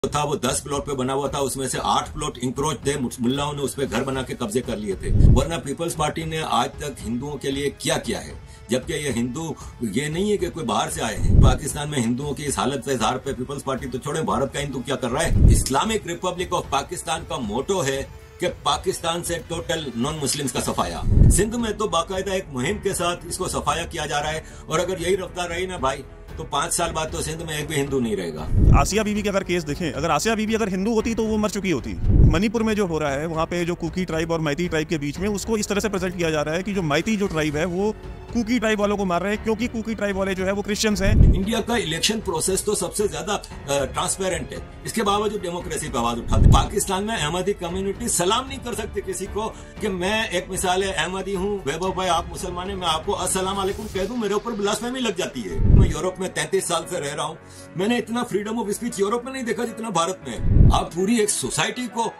था वो 10 प्लॉट पे बना हुआ था, उसमें से 8 प्लॉट इंक्रोच थे, मुल्लाओं ने उस पे घर बना के कब्जे कर लिए थे। वरना पीपल्स पार्टी ने आज तक हिंदुओं के लिए क्या किया है? जबकि ये हिंदू ये नहीं है कि कोई बाहर से आए हैं। पाकिस्तान में हिंदुओं की इस हालत से इजहार पे पीपल्स पार्टी तो छोड़े, भारत का हिंदू क्या कर रहा है? इस्लामिक रिपब्लिक ऑफ पाकिस्तान का मोटो है कि पाकिस्तान से टोटल नॉन मुस्लिम्स का सफाया। सिंध में तो बाकायदा एक मुहिम के साथ इसको सफाया किया जा रहा है, और अगर यही रफ्तार रही ना भाई तो 5 साल बाद तो सिंध में एक भी हिंदू नहीं रहेगा। आसिया बीबी के अगर केस देखें, अगर आसिया बीबी अगर हिंदू होती तो वो मर चुकी होती। मणिपुर में जो हो रहा है वहाँ पे जो कुकी ट्राइब और मैती ट्राइब के बीच में उसको इस तरह से प्रेजेंट किया जा रहा है कि जो मैती जो ट्राइब है वो कुकी ट्राइब वालों को मार रहे हैं, क्योंकि कुकी ट्राइब वाले जो है वो क्रिश्चियंस हैं। इंडिया का इलेक्शन प्रोसेस तो सबसे ज्यादा ट्रांसपेरेंट है, इसके बावजूद डेमोक्रेसी पे आवाज उठाते। पाकिस्तान में अहमदी कम्युनिटी सलाम नहीं कर सकते किसी को कि मैं एक मिसाल है अहमदी हूँ, वैभव भाई आप मुसलमान है, मैं आपको अस्सलाम वालेकुम कह दूं, मेरे ऊपर ब्लास्फेमी लग जाती है। मैं यूरोप में 33 साल से रह रहा हूँ, मैंने इतना फ्रीडम ऑफ स्पीच यूरोप में नहीं देखा जितना भारत में। आप पूरी एक सोसाइटी को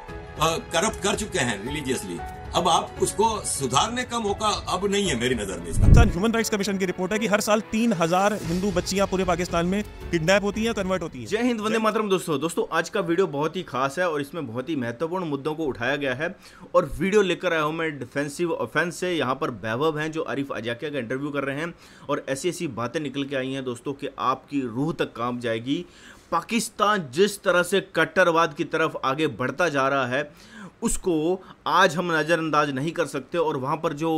करप्ट कर चुके हैं रिलीजियसली। अब आप उसको सुधारने का मौका अब नहीं है मेरी नजर में। इसका ह्यूमन राइट्स कमीशन की रिपोर्ट है कि हर साल 3000 हिंदू बच्चियां पूरे पाकिस्तान में किडनैप होती हैं, कन्वर्ट होती हैं। जय हिंद, वंदे मातरम। दोस्तों आज का वीडियो बहुत ही खास है और इसमें बहुत ही महत्वपूर्ण मुद्दों को उठाया गया है। और वीडियो लेकर आया हूं मैं डिफेंसिव ऑफेंस से। यहाँ पर वैभव हैं जो आरिफ अजाकिया का इंटरव्यू कर रहे हैं, और ऐसी ऐसी बातें निकल के आई हैं दोस्तों कि आपकी रूह तक कांप जाएगी। पाकिस्तान जिस तरह से कट्टरवाद की तरफ आगे बढ़ता जा रहा है उसको आज हम नज़रअंदाज नहीं कर सकते, और वहाँ पर जो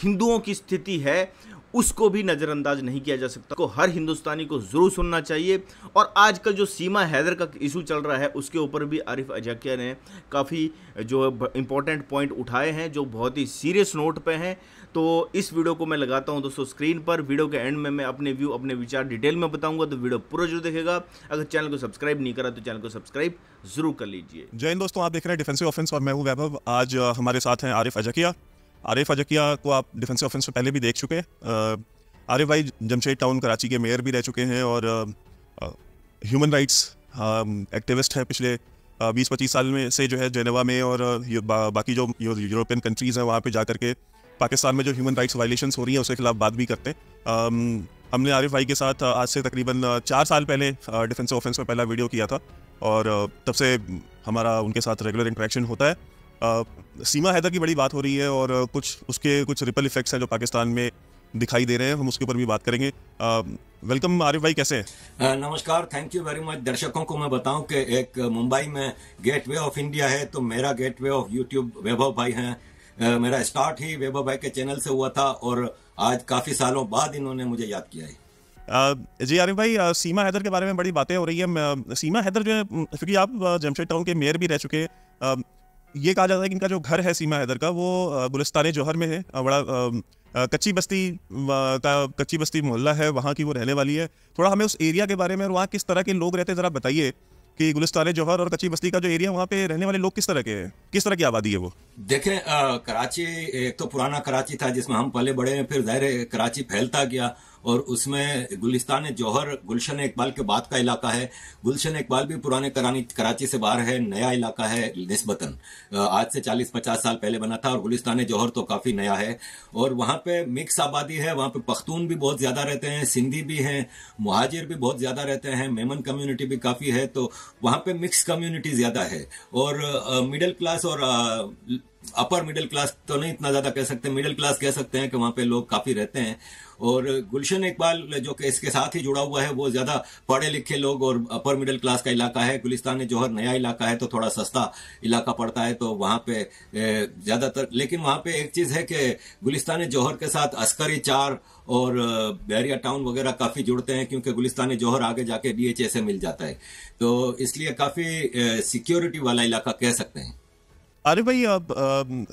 हिंदुओं की स्थिति है उसको भी नज़रअंदाज नहीं किया जा सकता। को हर हिंदुस्तानी को ज़रूर सुनना चाहिए। और आजकल जो सीमा हैदर का इशू चल रहा है उसके ऊपर भी आरिफ अजाकिया ने काफ़ी जो इम्पोर्टेंट पॉइंट उठाए हैं जो बहुत ही सीरियस नोट पे हैं। तो इस वीडियो को मैं लगाता हूं दोस्तों स्क्रीन पर। वीडियो के एंड में मैं अपने व्यू अपने विचार डिटेल में बताऊंगा, तो वीडियो पूरा जरूर देखेगा। अगर चैनल को सब्सक्राइब नहीं करा तो चैनल को सब्सक्राइब जरूर कर लीजिए। जय हिंद दोस्तों, आप देख रहे हैं डिफेंसिव ऑफेंस और मैं हूं वैभव। आज हमारे साथ हैं आरिफ अजाकिया। आरिफ अजाकिया को आप डिफेंसिव ऑफेंस से पहले भी देख चुके हैं। आरिफ भाई जमशेद टाउन कराची के मेयर भी रह चुके हैं और ह्यूमन राइट्स एक्टिविस्ट हैं पिछले 20-25 साल में से, जो है जेनेवा में और बाकी जो यूरोपियन कंट्रीज़ हैं वहाँ पे जा करके पाकिस्तान में जो ह्यूमन राइट्स वायलेशंस हो रही हैं उसके खिलाफ बात भी करते हैं। हमने आरिफ भाई के साथ आज से तकरीबन 4 साल पहले डिफेंसिव ऑफेंस में पहला वीडियो किया था, और तब से हमारा उनके साथ रेगुलर इंटरेक्शन होता है। सीमा हैदर की बड़ी बात हो रही है और कुछ रिपल इफेक्ट्स हैं जो पाकिस्तान में दिखाई दे रहे हैं, हम उसके ऊपर भी बात करेंगे। वेलकम आरिफ भाई, कैसे हैं? नमस्कार, थैंक यू वेरी मच। दर्शकों को मैं बताऊं कि एक मुंबई में गेटवे ऑफ इंडिया है, तो मेरा गेटवे ऑफ यूट्यूब वैभव भाई हैं। मेरा स्टार्ट ही वैभव भाई के चैनल से हुआ था और आज काफी सालों बाद इन्होंने मुझे याद किया है। जी आरिफ भाई, सीमा हैदर के बारे में बड़ी बातें हो रही है। सीमा हैदर जो है, क्योंकि आप जमशेद टाउन के मेयर भी रह चुके हैं, ये कहा जाता है कि इनका जो घर है सीमा हैदर का वो गुलिस्तान जौहर में है। बड़ा कच्ची बस्ती मोहल्ला है, वहाँ की वो रहने वाली है। थोड़ा हमें उस एरिया के बारे में और वहाँ किस तरह के लोग रहते हैं ज़रा बताइए कि गुलिस्तान जौहर और कच्ची बस्ती का जो एरिया वहाँ पे रहने वाले लोग किस तरह के हैं, किस तरह की आबादी है वो? देखें, कराची एक तो पुराना कराची था जिसमें हम पले बड़े हैं, फिर ज़ाहिर कराची फैलता गया और उसमें गुलिस्तान जौहर गुलशन इकबाल के बाद का इलाका है। गुलशन इकबाल भी पुराने कराची से बाहर है, नया इलाका है निस्बतन। आज से 40-50 साल पहले बना था, और गुलिस्तान जौहर तो काफी नया है। और वहाँ पे मिक्स आबादी है, वहाँ पे पख्तून भी बहुत ज्यादा रहते हैं, सिंधी भी हैं, मुहाजिर भी बहुत ज्यादा रहते हैं, मेमन कम्युनिटी भी काफी है, तो वहाँ पे मिक्स कम्युनिटी ज्यादा है। और मिडिल क्लास और अपर मिडिल क्लास तो नहीं इतना ज्यादा कह सकते, मिडिल क्लास कह सकते हैं कि वहाँ पे लोग काफी रहते हैं। और गुलशन इकबाल जो कि इसके साथ ही जुड़ा हुआ है वो ज्यादा पढ़े लिखे लोग और अपर मिडिल क्लास का इलाका है। गुलिस्तान जौहर नया इलाका है तो थोड़ा सस्ता इलाका पड़ता है, तो वहाँ पे ज्यादातर। लेकिन वहाँ पे एक चीज है कि गुलिस्तान जौहर के साथ अस्करी 4 और बहरिया टाउन वगैरह काफी जुड़ते हैं, क्योंकि गुलिस्तान जौहर आगे जाके DHA से मिल जाता है, तो इसलिए काफी सिक्योरिटी वाला इलाका कह सकते हैं। आरिफ भाई,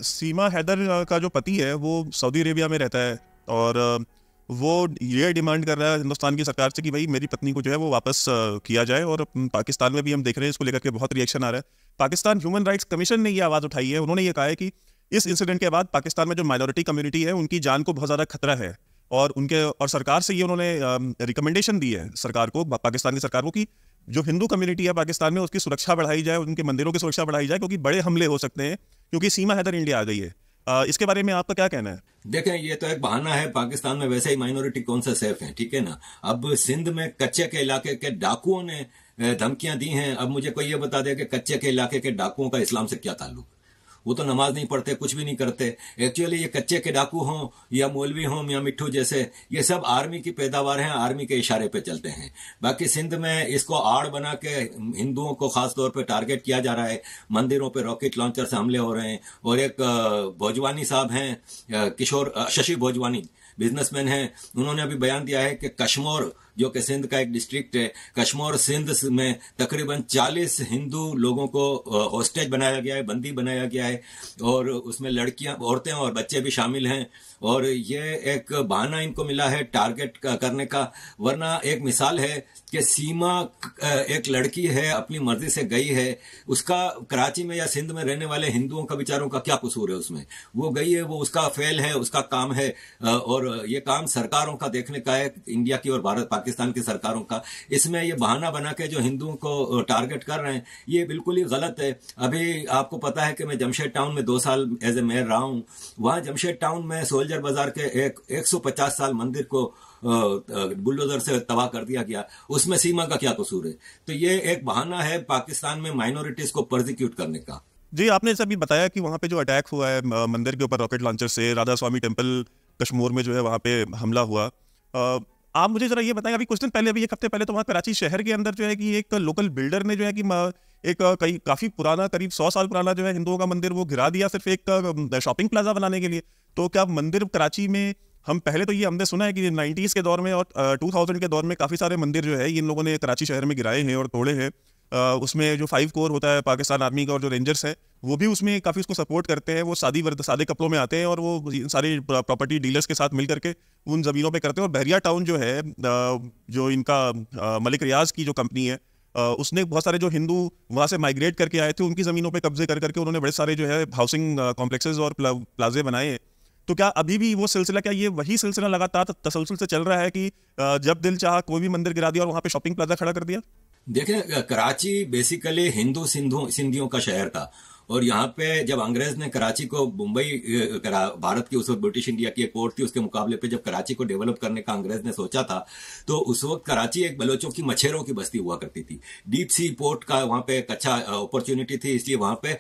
सीमा हैदर का जो पति है वो सऊदी अरेबिया में रहता है और वो ये डिमांड कर रहा है हिंदुस्तान की सरकार से कि भाई मेरी पत्नी को जो है वो वापस किया जाए, और पाकिस्तान में भी हम देख रहे हैं इसको लेकर के बहुत रिएक्शन आ रहा है। पाकिस्तान ह्यूमन राइट्स कमीशन ने ये आवाज़ उठाई है, उन्होंने ये कहा है कि इस इंसिडेंट के बाद पाकिस्तान में जो माइनॉरिटी कम्युनिटी है उनकी जान को बहुत ज़्यादा खतरा है, और सरकार से ये उन्होंने रिकमेंडेशन दी है सरकार को, पाकिस्तान की सरकार को, कि जो हिंदू कम्युनिटी है पाकिस्तान में उसकी सुरक्षा बढ़ाई जाए, उनके मंदिरों की सुरक्षा बढ़ाई जाए, क्योंकि बड़े हमले हो सकते हैं, क्योंकि सीमा हैदर इंडिया आ गई है। इसके बारे में आपका क्या कहना है? देखें, ये तो एक बहाना है, पाकिस्तान में वैसे ही माइनॉरिटी कौन सा सेफ है, ठीक है ना। अब सिंध में कच्चे के इलाके के डाकुओं ने धमकियां दी हैं। अब मुझे कोई ये बता दे कि कच्चे के इलाके के डाकुओं का इस्लाम से क्या ताल्लुक? वो तो नमाज नहीं पढ़ते, कुछ भी नहीं करते। एक्चुअली ये कच्चे के डाकू हों या मौलवी हों या मिट्ठू जैसे, ये सब आर्मी की पैदावार हैं, आर्मी के इशारे पे चलते हैं। बाकी सिंध में इसको आड़ बना के हिंदुओं को खास तौर पे टारगेट किया जा रहा है, मंदिरों पे रॉकेट लॉन्चर से हमले हो रहे हैं। और एक भोजवानी साहब हैं, किशोर शशि भोजवानी, बिजनेसमैन हैं, उन्होंने अभी बयान दिया है कि कश्मीर जो कि सिंध का एक डिस्ट्रिक्ट है, कश्मीर सिंध में तकरीबन 40 हिंदू लोगों को हॉस्टेज बनाया गया है, बंदी बनाया गया है, और उसमें लड़कियां, औरतें और बच्चे भी शामिल हैं। और ये एक बहाना इनको मिला है टारगेट करने का। वरना एक मिसाल है कि सीमा एक लड़की है, अपनी मर्जी से गई है, उसका कराची में या सिंध में रहने वाले हिंदुओं का बेचारों का क्या कसूर है उसमें? वो गई है, वो उसका फेल है, उसका काम है। और ये काम सरकारों का देखने का है, इंडिया की और भारत पाकिस्तान की सरकारों का। इसमें ये बहाना बना के जो हिंदुओं को टारगेट कर रहे हैं, ये बिल्कुल ही गलत है। अभी आपको पता है कि मैं जमशेद टाउन में 2 साल एज ए मेयर रहा हूं। वहां जमशेद टाउन में सोल्जर बाजार के एक 150 साल मंदिर को बुलडोजर से तबाह कर दिया गया। उसमें सीमा का क्या कसूर है? तो ये एक बहाना है पाकिस्तान में माइनॉरिटीज को प्रोसिक्यूट करने का। जी, आपने जैसा भी बताया कि वहाँ पे जो अटैक हुआ है मंदिर के ऊपर रॉकेट लॉन्चर से, राधा स्वामी टेम्पल कश्मीर में जो है वहाँ पे हमला हुआ, आप मुझे जरा ये बताएं, अभी कुछ दिन पहले, अभी 1 हफ्ते पहले तो वहाँ कराची शहर के अंदर जो है कि एक लोकल बिल्डर ने जो है कि एक काफी पुराना, करीब 100 साल पुराना जो है हिंदुओं का मंदिर वो गिरा दिया सिर्फ एक शॉपिंग प्लाजा बनाने के लिए। तो क्या मंदिर कराची में, हम पहले तो ये हमने सुना है कि 90s के दौर में और 2000 के दौर में काफी सारे मंदिर जो है इन लोगों ने कराची शहर में गिराए हैं और तोड़े हैं। उसमें जो 5 कोर होता है पाकिस्तान आर्मी का और जो रेंजर्स हैं वो भी उसमें काफ़ी उसको सपोर्ट करते हैं। वो सादे कपड़ों में आते हैं और वो सारे प्रॉपर्टी डीलर्स के साथ मिल करके उन ज़मीनों पे करते हैं। और बहरिया टाउन जो है, जो इनका मलिक रियाज की जो कंपनी है, उसने बहुत सारे जो हिंदू वहाँ से माइग्रेट करके आए थे उनकी ज़मीनों पे कब्जे कर करके उन्होंने बड़े सारे जो है हाउसिंग कॉम्प्लेक्सेस और प्लाजे बनाए हैं। तो क्या अभी भी वो सिलसिला, क्या ये वही सिलसिला लगातार तसलसल से चल रहा है कि जब दिल चाहा कोई भी मंदिर गिरा दिया और वहाँ पे शॉपिंग प्लाजा खड़ा कर दिया? देखें, कराची बेसिकली हिंदू सिंधियों का शहर था। और यहाँ पे जब अंग्रेज ने कराची को, मुंबई भारत की उस वक्त ब्रिटिश इंडिया की एक पोर्ट थी, उसके मुकाबले पे जब कराची को डेवलप करने का अंग्रेज ने सोचा था, तो उस वक्त कराची एक बलोचों की मछेरों की बस्ती हुआ करती थी। डीप सी पोर्ट का वहाँ पे एक अच्छा अपॉर्चुनिटी थी, इसलिए वहाँ पे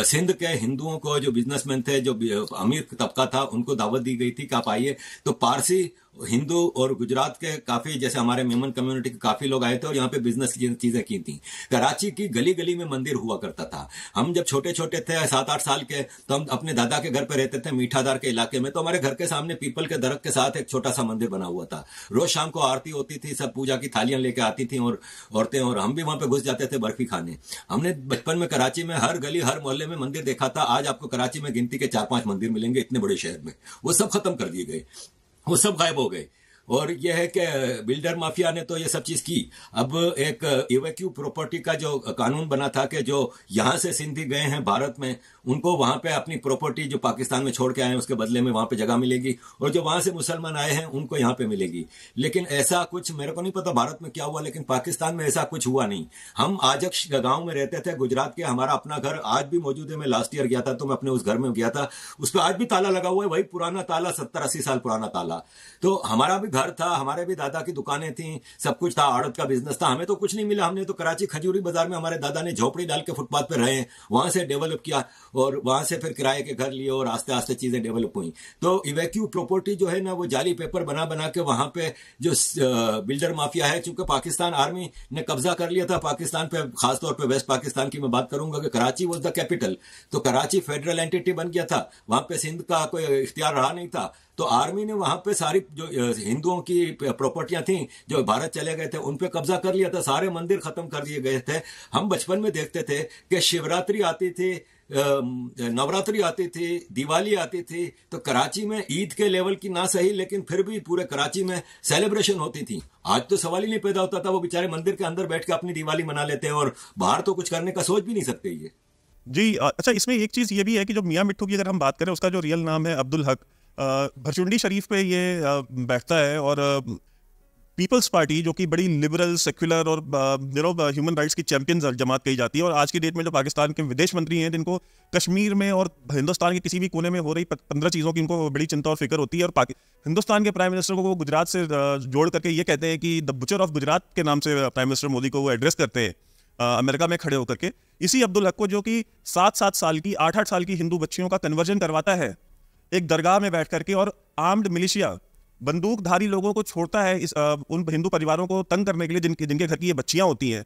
सिंध के हिंदुओं को, जो बिजनेसमैन थे, जो अमीर तबका था, उनको दावत दी गई थी कि आप आइए। तो पारसी, हिंदू और गुजरात के काफी, जैसे हमारे मेमन कम्युनिटी के काफी लोग आए थे और यहाँ पे बिजनेस की चीजें की थी। कराची की गली गली में मंदिर हुआ करता था। हम जब छोटे छोटे थे, 7-8 साल के, तो हम अपने दादा के घर पे रहते थे मीठादार के इलाके में। तो हमारे घर के सामने पीपल के दरख्त के साथ एक छोटा सा मंदिर बना हुआ था। रोज शाम को आरती होती थी, सब पूजा की थालियां लेके आती थी और औरतें, और हम भी वहां पे घुस जाते थे बर्फी खाने। हमने बचपन में कराची में हर गली, हर मोहल्ले में मंदिर देखा था। आज आपको कराची में गिनती के 4-5 मंदिर मिलेंगे इतने बड़े शहर में। वो सब खत्म कर दिए गए, वो सब गायब हो गए। और यह है कि बिल्डर माफिया ने तो ये सब चीज की। अब एक इवैक्यू प्रॉपर्टी का जो कानून बना था कि जो यहां से सिंधी गए हैं भारत में, उनको वहां पे अपनी प्रॉपर्टी जो पाकिस्तान में छोड़ के आए हैं उसके बदले में वहां पे जगह मिलेगी, और जो वहां से मुसलमान आए हैं उनको यहां पे मिलेगी। लेकिन ऐसा कुछ, मेरे को नहीं पता भारत में क्या हुआ, लेकिन पाकिस्तान में ऐसा कुछ हुआ नहीं। हम आजक गांव में रहते थे, गुजरात के, हमारा अपना घर आज भी मौजूद है। मैं लास्ट ईयर गया था तो मैं अपने उस घर में गया था, उस पर आज भी ताला लगा हुआ है, वही पुराना ताला, 70-80 साल पुराना ताला। तो हमारा भी घर था, हमारे भी दादा की दुकानें थी, सब कुछ था, आड़त का बिजनेस था। हमें तो कुछ नहीं मिला। हमने तो कराची खजूरी बाजार में हमारे दादा ने झोपड़ी डाल के फुटपाथ पे रहे, वहां से डेवलप किया और वहां से फिर किराए के घर लिए और आस्ते आस्ते चीजें डेवलप हुई। तो इवैक्यू प्रॉपर्टी जो है ना, वो जाली पेपर बना बना के वहां पे जो बिल्डर माफिया है, चूंकि पाकिस्तान आर्मी ने कब्जा कर लिया था पाकिस्तान पे, खासतौर पे वेस्ट पाकिस्तान की मैं बात करूंगा कि कराची वॉज द कैपिटल, तो कराची फेडरल एंटिटी बन गया था, वहां पे सिंध का कोई इख्तियार रहा नहीं था। तो आर्मी ने वहां पे सारी जो हिंदुओं की प्रॉपर्टियां थी जो भारत चले गए थे उन पे कब्जा कर लिया था, सारे मंदिर खत्म कर दिए गए थे। हम बचपन में देखते थे कि शिवरात्रि आती थी, नवरात्रि आती थी, दिवाली आती थी, तो कराची में ईद के लेवल की ना सही लेकिन फिर भी पूरे कराची में सेलिब्रेशन होती थी। आज तो सवाल ही नहीं पैदा होता था, वो बेचारे मंदिर के अंदर बैठ के अपनी दिवाली मना लेते हैं और बाहर तो कुछ करने का सोच भी नहीं सकते ये। जी, अच्छा, इसमें एक चीज़ ये भी है कि जो मियाँ मिट्ठू की अगर हम बात करें, उसका जो रियल नाम है अब्दुल हक, भरचुंडी शरीफ पे ये बैठता है और पीपल्स पार्टी जो कि बड़ी लिबरल, सेक्युलर और ह्यूमन राइट्स की चैंपियंस जमात कही जाती है, और आज की डेट में जो पाकिस्तान के विदेश मंत्री हैं जिनको कश्मीर में और हिंदुस्तान के किसी भी कोने में हो रही 15 चीज़ों की उनको बड़ी चिंता और फिक्र होती है, और हिंदुस्तान के प्राइम मिनिस्टर को वो गुजरात से जोड़ करके ये कहते हैं कि द बुचर ऑफ गुजरात के नाम से प्राइम मिनिस्टर मोदी को वो एड्रेस करते हैं अमेरिका में खड़े होकर के। इसी अब्दुल हक को, जो कि 7-7 साल की, 8-8 साल की हिंदू बच्चियों का कन्वर्जन करवाता है एक दरगाह में बैठ करके, और आर्म्ड मिलिशिया बंदूकधारी लोगों को छोड़ता है उन हिंदू परिवारों को तंग करने के लिए जिनके घर की ये बच्चियां होती हैं।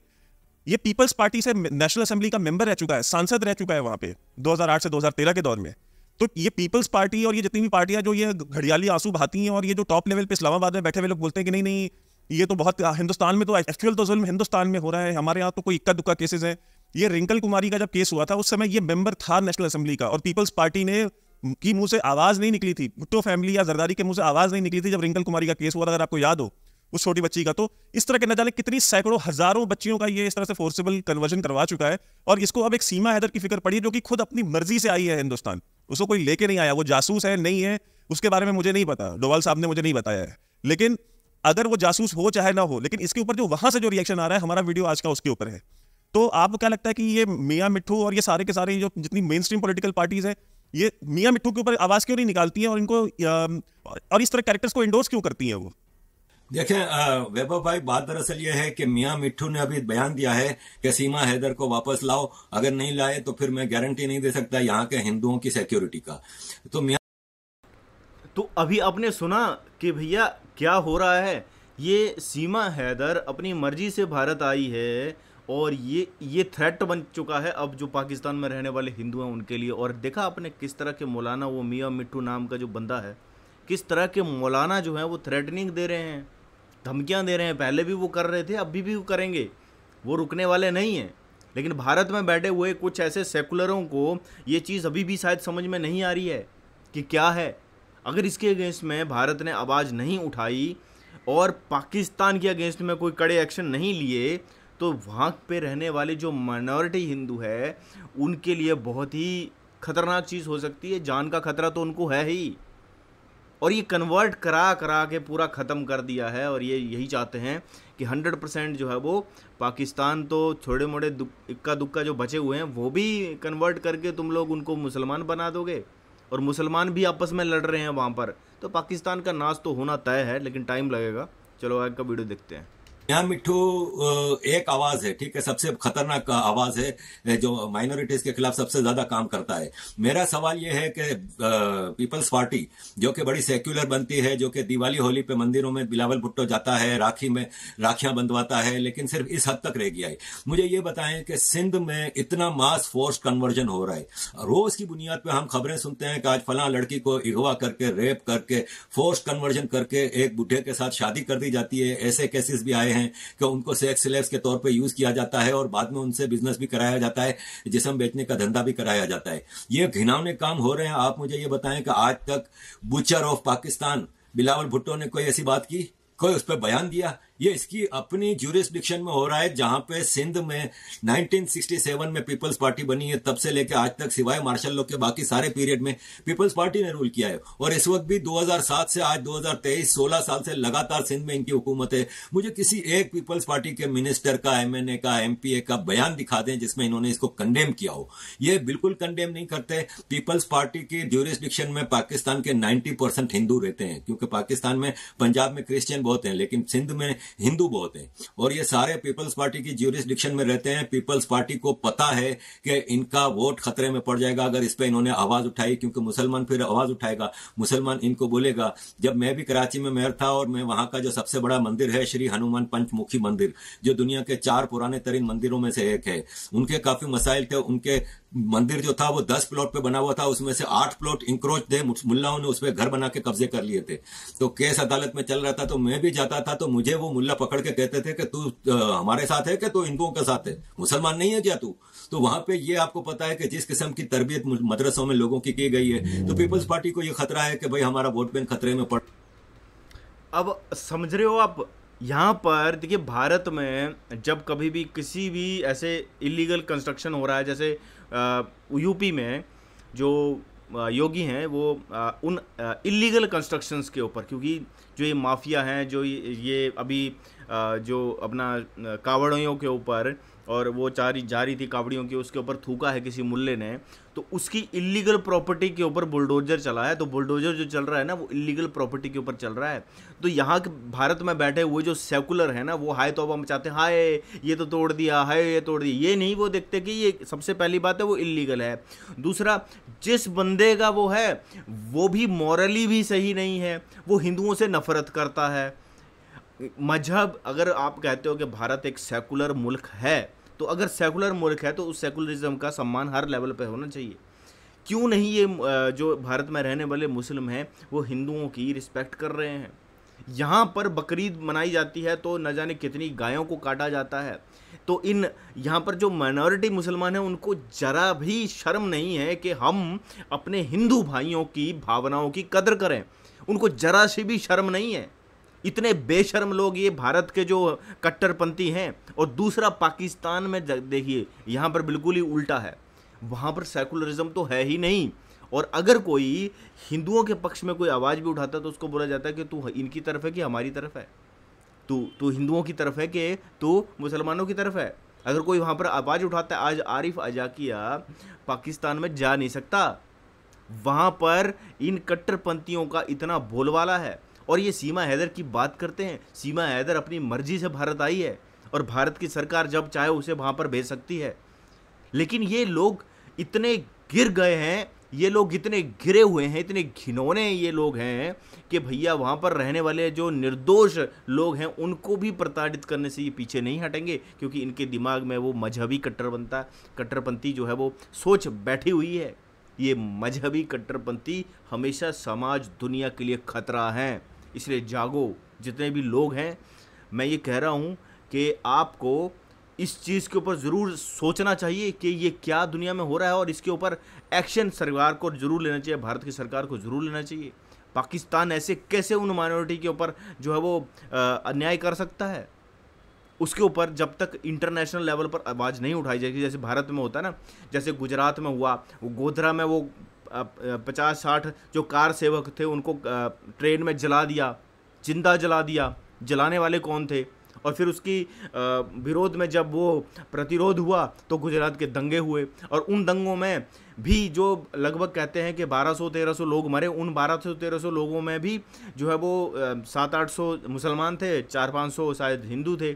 ये पीपल्स पार्टी से नेशनल असेंबली का मेंबर रह चुका है, सांसद रह चुका है वहां पे 2008 से 2013 के दौर में। तो ये पीपल्स पार्टी और ये जितनी भी पार्टियां जो ये घड़ियाली आंसू बहाती हैं, और ये जो टॉप लेवल पे इस्लामाबाद में बैठे हुए लोग बोलते हैं कि नहीं ये तो बहुत हिंदुस्तान में तो एक्चुअल तो जुल्म हिंदुस्तान में हो रहा है, हमारे यहाँ तो कोई इक्का दुक्का केसेस हैं। ये रिंकल कुमारी का जब केस हुआ था उस समय ये मेंबर था नेशनल असेंबली का, और पीपल्स पार्टी ने की मुंह से आवाज नहीं निकली थी, भुट्टो फैमिली या जरदारी के मुंह से आवाज नहीं निकली थी जब रिंकल कुमारी का केस हुआ, अगर आपको याद हो उस छोटी बच्ची का। तो इस तरह के न जाने कितनी सैकड़ों हजारों बच्चियों का ये इस तरह से फोर्सेबल कन्वर्जन करवा चुका है, और इसको अब एक सीमा हैदर की फिक्र पड़ी जो कि खुद अपनी मर्जी से आई है हिंदुस्तान, उसको कोई लेके नहीं आया, वो जासूस है नहीं है उसके बारे में मुझे नहीं पता, डोवाल साहब ने मुझे नहीं बताया है, लेकिन अगर वो जासूस हो चाहे ना हो, लेकिन इसके ऊपर जो वहां से जो रिएक्शन आ रहा है, हमारा वीडियो आज का उसके ऊपर है। तो आपको क्या लगता है कि ये मियां मिट्ठू और ये सारे के सारे जो जितनी मेन स्ट्रीम पॉलिटिकल पार्टीज है, ये मियां मिट्ठू के ऊपर आवाज क्यों नहीं निकालती हैं और इनको और इस तरह कैरेक्टर्स को इंडोर्स क्यों करती हैं वो? देखें वैभव भाई, बात दरअसल ये है कि मियां मिट्ठू ने अभी बयान दिया है कि सीमा हैदर को वापस लाओ, अगर नहीं लाए तो फिर मैं गारंटी नहीं दे सकता यहाँ के हिंदुओं की सिक्योरिटी का। तो अभी आपने सुना कि भैया क्या हो रहा है, ये सीमा हैदर अपनी मर्जी से भारत आई है, और ये थ्रेट बन चुका है अब जो पाकिस्तान में रहने वाले हिंदू हैं उनके लिए। और देखा आपने किस तरह के मौलाना, वो मियां मिट्ठू नाम का जो बंदा है, किस तरह के मौलाना जो हैं वो थ्रेटनिंग दे रहे हैं, धमकियां दे रहे हैं। पहले भी वो कर रहे थे, अभी भी वो करेंगे, वो रुकने वाले नहीं हैं। लेकिन भारत में बैठे हुए कुछ ऐसे सेकुलरों को ये चीज़ अभी भी शायद समझ में नहीं आ रही है कि क्या है। अगर इसके अगेंस्ट में भारत ने आवाज़ नहीं उठाई और पाकिस्तान के अगेंस्ट में कोई कड़े एक्शन नहीं लिए, तो वहाँ पे रहने वाले जो माइनॉरिटी हिंदू है उनके लिए बहुत ही ख़तरनाक चीज़ हो सकती है। जान का खतरा तो उनको है ही, और ये कन्वर्ट करा के पूरा ख़त्म कर दिया है। और ये यही चाहते हैं कि 100% जो है वो पाकिस्तान, तो थोड़े मोड़े इक्का दुक्का जो बचे हुए हैं वो भी कन्वर्ट करके तुम लोग उनको मुसलमान बना दोगे, और मुसलमान भी आपस में लड़ रहे हैं वहाँ पर, तो पाकिस्तान का नाश तो होना तय है, लेकिन टाइम लगेगा। चलो आगे का वीडियो देखते हैं। मियां मिट्ठू एक आवाज है, ठीक है, सबसे खतरनाक आवाज है जो माइनॉरिटीज के खिलाफ सबसे ज्यादा काम करता है। मेरा सवाल यह है कि पीपल्स पार्टी जो कि बड़ी सेक्युलर बनती है, जो कि दिवाली होली पे मंदिरों में बिलावल भुट्टो जाता है, राखी में राखियां बंधवाता है, लेकिन सिर्फ इस हद तक रह गया है। मुझे ये बताएं कि सिंध में इतना मास फोर्स कन्वर्जन हो रहा है, रोज की बुनियाद पे हम खबरें सुनते हैं कि आज फलां लड़की को अगवा करके, रेप करके, फोर्स कन्वर्जन करके एक बुढ़े के साथ शादी कर दी जाती है। ऐसे केसेस भी आए हैं कि उनको सेक्स स्लेव्स के तौर पे यूज किया जाता है और बाद में उनसे बिजनेस भी कराया जाता है, जिस्म बेचने का धंधा भी कराया जाता है। ये घिनौने काम हो रहे हैं। आप मुझे ये बताएं कि आज तक बुचर ऑफ पाकिस्तान बिलावल भुट्टो ने कोई ऐसी बात की, कोई उस पर बयान दिया? ये इसकी अपनी ज्यूरिस्डिक्शन में हो रहा है, जहां पे सिंध में 1967 में पीपल्स पार्टी बनी है, तब से लेकर आज तक सिवाय मार्शल लॉ के बाकी सारे पीरियड में पीपल्स पार्टी ने रूल किया है। और इस वक्त भी 2007 से आज 2023 16 साल से लगातार सिंध में इनकी हुकूमत है। मुझे किसी एक पीपल्स पार्टी के मिनिस्टर का, MNA का, MPA का बयान दिखा दें जिसमें इन्होंने इसको कंडेम किया हो। ये बिल्कुल कंडेम नहीं करते। पीपल्स पार्टी की ज्यूरिस्डिक्शन में पाकिस्तान के 90% हिंदू रहते हैं, क्योंकि पाकिस्तान में, पंजाब में क्रिश्चियन बहुत हैं, लेकिन सिंध में हिंदू बहुत हैं, और ये सारे पीपल्स पार्टी की ज्यूरिस्डिक्शन में रहते हैं। पीपल्स पार्टी को पता है कि इनका वोट खतरे में पड़ जाएगा अगर इस पे इन्होंने आवाज उठाई, क्योंकि मुसलमान फिर आवाज उठाएगा, मुसलमान इनको बोलेगा। जब मैं भी कराची में मेयर था, और मैं वहां का जो सबसे बड़ा मंदिर है श्री हनुमान पंचमुखी मंदिर, जो दुनिया के 4 पुराने तरीन मंदिरों में से एक है, उनके काफी मसाइल थे। उनके मंदिर जो था वो 10 प्लॉट पे बना हुआ था, उसमें से 8 प्लॉट इंक्रोच थे, मुल्लाओं ने उसपे घर बना के कब्जे कर लिए थे। तो केस अदालत में चल रहा था, तो मैं भी जाता था, तो मुझे वो मुल्ला पकड़ के कहते थे कि तू हमारे साथ है कि तू हिंदुओं के साथ है, मुसलमान नहीं है क्या तू? तो वहां पे ये आपको पता है कि जिस किस्म की तरबियत मदरसों में लोगों की गई है, तो पीपल्स पार्टी को ये खतरा है कि भाई हमारा वोट बैंक खतरे में पड़। अब समझ रहे हो आप, यहाँ पर देखिए, भारत में जब कभी भी किसी भी ऐसे इलीगल कंस्ट्रक्शन हो रहा है, जैसे यूपी में जो योगी हैं वो उन इलीगल कंस्ट्रक्शंस के ऊपर, क्योंकि जो ये माफिया हैं, जो ये अभी जो अपना कावड़ियों के ऊपर और वो जा रही थी कावड़ियों की, उसके ऊपर थूका है किसी मुल्ले ने, तो उसकी इलीगल प्रॉपर्टी के ऊपर बुलडोजर चला है। तो बुलडोजर जो चल रहा है ना, वो इलीगल प्रॉपर्टी के ऊपर चल रहा है। तो यहाँ के भारत में बैठे हुए जो सेकुलर है ना, वो हाय तौबा मचाते हैं, हाय ये तो तोड़ दिया, हाय ये तोड़ दिया। ये नहीं वो देखते कि ये सबसे पहली बात है वो इलीगल है, दूसरा जिस बंदे का वो है वो भी मॉरली भी सही नहीं है, वो हिंदुओं से नफरत करता है। मजहब, अगर आप कहते हो कि भारत एक सेकुलर मुल्क है, तो अगर सेकुलर मुल्क है तो उस सेकुलरिज्म का सम्मान हर लेवल पे होना चाहिए। क्यों नहीं ये जो भारत में रहने वाले मुस्लिम हैं वो हिंदुओं की रिस्पेक्ट कर रहे हैं। यहाँ पर बकरीद मनाई जाती है तो न जाने कितनी गायों को काटा जाता है। तो यहाँ पर जो माइनॉरिटी मुसलमान हैं उनको जरा भी शर्म नहीं है कि हम अपने हिंदू भाइयों की भावनाओं की कदर करें, उनको जरा सी भी शर्म नहीं है। इतने बेशर्म लोग ये भारत के जो कट्टरपंथी हैं। और दूसरा, पाकिस्तान में देखिए यहाँ पर बिल्कुल ही उल्टा है, वहाँ पर सेकुलरिज्म तो है ही नहीं। और अगर कोई हिंदुओं के पक्ष में कोई आवाज़ भी उठाता है तो उसको बोला जाता है कि तू इनकी तरफ है कि हमारी तरफ है, तू हिंदुओं की तरफ है कि तू मुसलमानों की तरफ है। अगर कोई वहाँ पर आवाज़ उठाता है, आज आरिफ अजाकिया पाकिस्तान में जा नहीं सकता, वहाँ पर इन कट्टरपंथियों का इतना बोलबाला है। और ये सीमा हैदर की बात करते हैं, सीमा हैदर अपनी मर्जी से भारत आई है और भारत की सरकार जब चाहे उसे वहाँ पर भेज सकती है। लेकिन ये लोग इतने गिर गए हैं, ये लोग इतने घिरे हुए हैं, इतने घिनौने ये लोग हैं कि भैया वहाँ पर रहने वाले जो निर्दोष लोग हैं उनको भी प्रताड़ित करने से ये पीछे नहीं हटेंगे, क्योंकि इनके दिमाग में वो मजहबी कट्टरपंथी जो है वो सोच बैठी हुई है। ये मजहबी कट्टरपंथी हमेशा समाज दुनिया के लिए खतरा है। इसलिए जागो, जितने भी लोग हैं, मैं ये कह रहा हूँ कि आपको इस चीज़ के ऊपर ज़रूर सोचना चाहिए कि ये क्या दुनिया में हो रहा है और इसके ऊपर एक्शन सरकार को ज़रूर लेना चाहिए, भारत की सरकार को ज़रूर लेना चाहिए। पाकिस्तान ऐसे कैसे उन माइनॉरिटी के ऊपर जो है वो अन्याय कर सकता है, उसके ऊपर जब तक इंटरनेशनल लेवल पर आवाज़ नहीं उठाई जाएगी। जैसे भारत में होता है ना, जैसे गुजरात में हुआ, वो गोधरा में वो 50-60 जो कार सेवक थे उनको ट्रेन में जला दिया, जिंदा जला दिया। जलाने वाले कौन थे? और फिर उसकी विरोध में जब वो प्रतिरोध हुआ तो गुजरात के दंगे हुए, और उन दंगों में भी जो लगभग कहते हैं कि 1200-1300 लोग मरे, उन 1200-1300 लोगों में भी जो है वो 700-800 मुसलमान थे, 400-500 शायद हिंदू थे।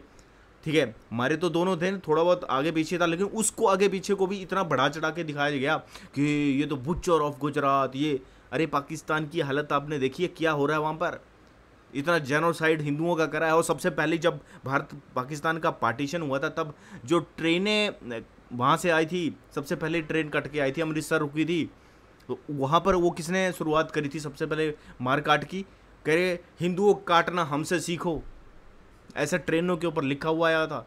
ठीक है, हमारे तो दोनों थे, थोड़ा बहुत आगे पीछे था, लेकिन उसको आगे पीछे को भी इतना बढ़ा चढ़ा के दिखाया गया कि ये तो बुच्चर ऑफ गुजरात, ये। अरे पाकिस्तान की हालत आपने देखी है, क्या हो रहा है वहाँ पर, इतना जेनोसाइड हिंदुओं का करा है। और सबसे पहले जब भारत पाकिस्तान का पार्टीशन हुआ था, तब जो ट्रेनें वहाँ से आई थी, सबसे पहले ट्रेन कट के आई थी, अमृतसर रुकी थी, तो वहाँ पर वो किसने शुरुआत करी थी सबसे पहले मार काट की? कह रहे हिंदुओं काटना हमसे सीखो, ऐसा ट्रेनों के ऊपर लिखा हुआ आया था।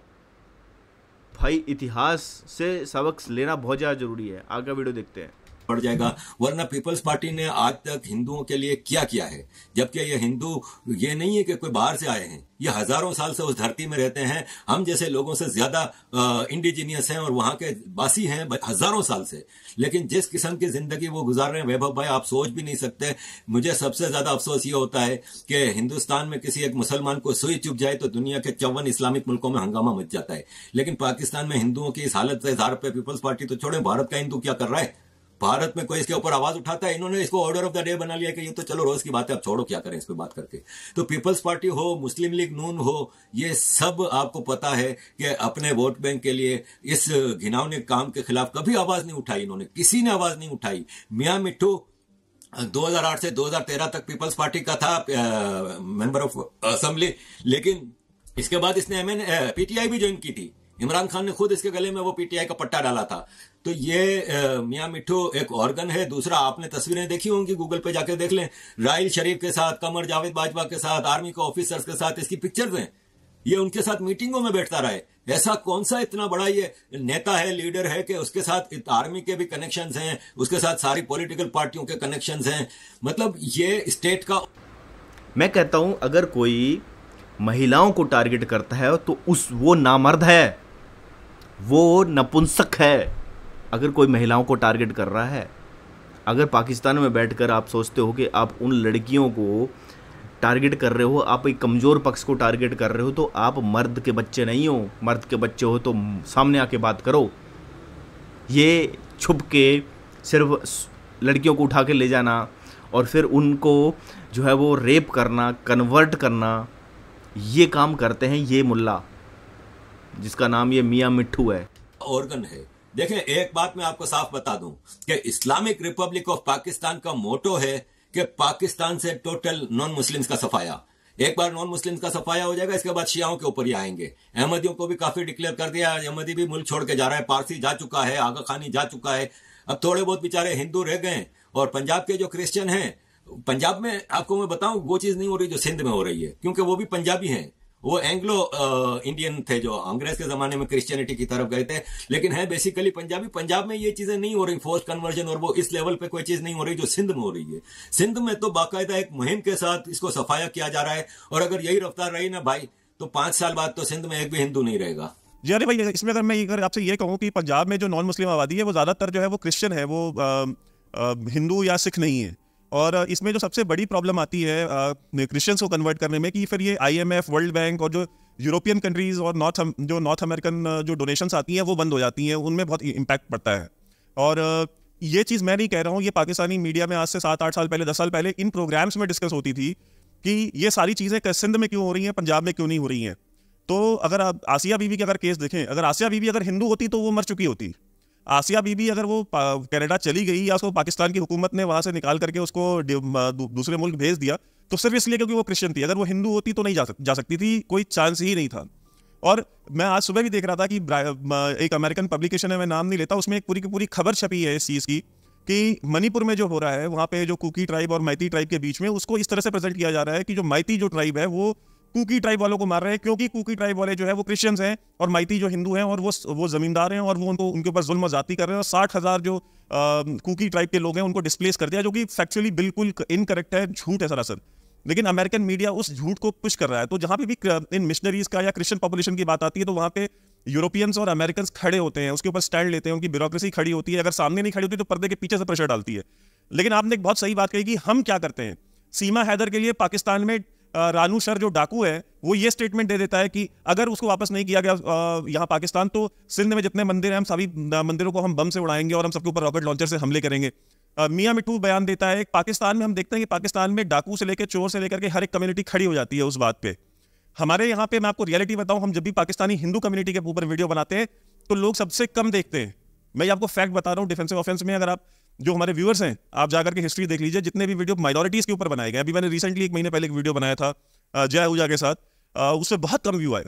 भाई इतिहास से सबक लेना बहुत ज़्यादा जरूरी है। आगे वीडियो देखते हैं। पड़ जाएगा, वरना पीपल्स पार्टी ने आज तक हिंदुओं के लिए क्या किया है? जबकि ये हिंदू ये नहीं है कि कोई बाहर से आए हैं, ये हजारों साल से उस धरती में रहते हैं। हम जैसे लोगों से ज्यादा इंडिजीनियस हैं और वहां के वासी हैं हजारों साल से। लेकिन जिस किस्म की जिंदगी वो गुजार रहे हैं वैभव भाई, आप सोच भी नहीं सकते। मुझे सबसे ज्यादा अफसोस ये होता है कि हिंदुस्तान में किसी एक मुसलमान को सुई चुप जाए तो दुनिया के 54 इस्लामिक मुल्कों में हंगामा मच जाता है। लेकिन पाकिस्तान में हिंदुओं की इस हालत से इजहार पे पीपल्स पार्टी तो छोड़े, भारत का हिंदू क्या कर रहा है? भारत में कोई इसके ऊपर आवाज उठाता है? इन्होंने इसको ऑर्डर ऑफ द डे बना लिया कि ये तो चलो रोज की बात है, अब छोड़ो, क्या करें इस पे बात करके। तो पीपल्स पार्टी हो, मुस्लिम लीग नून हो, ये सब आपको पता है कि अपने वोट बैंक के लिए इस घिनौने काम के खिलाफ कभी आवाज नहीं उठाई। इन्होंने किसी ने आवाज नहीं उठाई। मियां मिट्टू 2008 से 2013 तक पीपल्स पार्टी का था मेंबर ऑफ असेंबली, लेकिन इसके बाद इसने पीटीआई भी ज्वाइन की थी। इमरान खान ने खुद इसके गले में वो पीटीआई का पट्टा डाला था। तो ये मियां मिट्टू एक ऑर्गन है। दूसरा, आपने तस्वीरें देखी होंगी, गूगल पे जाके देख लें, राहिल शरीफ के साथ, कमर जावेद बाजवा के साथ, आर्मी के ऑफिसर्स के साथ इसकी पिक्चर्स हैं। ये उनके साथ मीटिंगों में बैठता रहा है। ऐसा कौन सा इतना बड़ा ये नेता है, लीडर है कि उसके साथ आर्मी के भी कनेक्शंस हैं, उसके साथ सारी पॉलिटिकल पार्टियों के कनेक्शंस हैं। मतलब ये स्टेट का, मैं कहता हूं अगर कोई महिलाओं को टारगेट करता है तो वो नामर्द है, वो नपुंसक है। अगर कोई महिलाओं को टारगेट कर रहा है, अगर पाकिस्तान में बैठकर आप सोचते हो कि आप उन लड़कियों को टारगेट कर रहे हो, आप एक कमज़ोर पक्ष को टारगेट कर रहे हो, तो आप मर्द के बच्चे नहीं हो। मर्द के बच्चे हो तो सामने आके बात करो। ये छुप के सिर्फ लड़कियों को उठा के ले जाना और फिर उनको जो है वो रेप करना, कन्वर्ट करना, ये काम करते हैं ये मुल्ला जिसका नाम ये मियाँ मिट्ठू है। ऑर्गन है। देखें, एक बात मैं आपको साफ बता दूं कि इस्लामिक रिपब्लिक ऑफ पाकिस्तान का मोटो है कि पाकिस्तान से टोटल नॉन मुस्लिम्स का सफाया। एक बार नॉन मुस्लिम्स का सफाया हो जाएगा, इसके बाद शियाओं के ऊपर ही आएंगे। अहमदियों को भी काफी डिक्लेयर कर दिया, अहमदी भी मुल्क छोड़ के जा रहा है, पारसी जा चुका है, आगा खानी जा चुका है, अब थोड़े बहुत बेचारे हिंदू रह गए। और पंजाब के जो क्रिश्चियन हैं, पंजाब में आपको मैं बताऊं वो चीज नहीं हो रही जो सिंध में हो रही है, क्योंकि वो भी पंजाबी हैं। वो एंग्लो इंडियन थे जो अंग्रेज के जमाने में क्रिश्चियनिटी की तरफ गए थे, लेकिन है बेसिकली पंजाबी। पंजाब में ये चीजें नहीं हो रही, फोर्स कन्वर्जन और वो इस लेवल पे कोई चीज नहीं हो रही जो सिंध में हो रही है। सिंध में तो बाकायदा एक मुहिम के साथ इसको सफाया किया जा रहा है, और अगर यही रफ्तार रही ना भाई, तो 5 साल बाद तो सिंध में एक भी हिंदू नहीं रहेगा। जी अरे भाई, इसमें अगर मैं आपसे ये कहूँ कि पंजाब में जो नॉन मुस्लिम आबादी है वो ज्यादातर जो है वो क्रिश्चियन है, वो हिंदू या सिख नहीं है। और इसमें जो सबसे बड़ी प्रॉब्लम आती है क्रिश्चियंस को कन्वर्ट करने में कि फिर ये IMF, वर्ल्ड बैंक और जो यूरोपियन कंट्रीज और नॉर्थ अमेरिकन जो डोनेशंस आती हैं वो बंद हो जाती हैं, उनमें बहुत इम्पैक्ट पड़ता है। और ये चीज़ मैं नहीं कह रहा हूँ, ये पाकिस्तानी मीडिया में आज से 7-8 साल पहले, 10 साल पहले इन प्रोग्राम्स में डिस्कस होती थी कि ये सारी चीज़ें सिंध में क्यों हो रही हैं, पंजाब में क्यों नहीं हो रही हैं। तो अगर आप आसिया बीबी के अगर केस देखें, अगर आसिया बीबी अगर हिंदू होती तो वो मर चुकी होती। आसिया बीबी अगर वो कनाडा चली गई या उसको पाकिस्तान की हुकूमत ने वहां से निकाल करके उसको दूसरे मुल्क भेज दिया तो सिर्फ इसलिए क्योंकि वो क्रिश्चियन थी। अगर वो हिंदू होती तो नहीं जा सकती थी, कोई चांस ही नहीं था। और मैं आज सुबह भी देख रहा था कि एक अमेरिकन पब्लिकेशन है, मैं नाम नहीं लेता, उसमें एक पूरी की पूरी खबर छपी है इस चीज़ की कि मणिपुर में जो हो रहा है वहाँ पे जो कुकी ट्राइब और मैती ट्राइब के बीच में उसको इस तरह से प्रेजेंट किया जा रहा है कि जो मैती जो ट्राइब है वो कुकी ट्राइब वालों को मार रहे हैं, क्योंकि कुकी ट्राइब वाले जो है वो क्रिश्चियंस हैं और मैती जो हिंदू हैं और वो जमींदार हैं और वो उनके ऊपर जुल्म ज़्यादती कर रहे हैं। और 60,000 जो कुकी ट्राइब के लोग हैं उनको डिस्प्लेस कर दिया, जो कि फैक्चुअली बिल्कुल इनकरेक्ट है, झूठ है सरासर। लेकिन अमेरिकन मीडिया उस झूठ को पुश कर रहा है। तो जहाँ पे भी इन मिशनरीज का या क्रिश्चियन पॉपुलेशन की बात आती है तो वहाँ पे यूरोपियंस और अमेरिकन खड़े होते हैं, उसके ऊपर स्टैंड लेते हैं, उनकी ब्यूरोक्रेसी खड़ी होती है। अगर सामने नहीं खड़ी होती तो पर्दे के पीछे से प्रेशर डालती है। लेकिन आपने एक बहुत सही बात कही कि हम क्या करते हैं। सीमा हैदर के लिए पाकिस्तान में रानू शर जो डाकू है वो ये स्टेटमेंट दे देता है कि अगर उसको वापस नहीं किया गया यहाँ पाकिस्तान तो सिंध में जितने मंदिर हैं हम सभी मंदिरों को हम बम से उड़ाएंगे और हम सबके ऊपर रॉकेट लॉन्चर से हमले करेंगे। मियाँ मिट्ठू बयान देता है। पाकिस्तान में हम देखते हैं कि पाकिस्तान में डाकू से लेकर चोर से लेकर के हर एक कम्युनिटी खड़ी हो जाती है उस बात पे। हमारे यहाँ पे मैं आपको रियलिटी बताऊं, हम जब भी पाकिस्तानी हिंदू कम्युनिटी के ऊपर वीडियो बनाते हैं तो लोग सबसे कम देखते हैं। मैं आपको फैक्ट बता रहा हूँ, डिफेंसिव ऑफेंस में अगर आप जो हमारे व्यूअर्स हैं आप जाकर के हिस्ट्री देख लीजिए, जितने भी वीडियो माइनॉरिटीज के ऊपर बनाए गए। अभी मैंने रिसेंटली 1 महीने पहले एक वीडियो बनाया था जय आहूजा के साथ, उससे बहुत कम व्यू आए,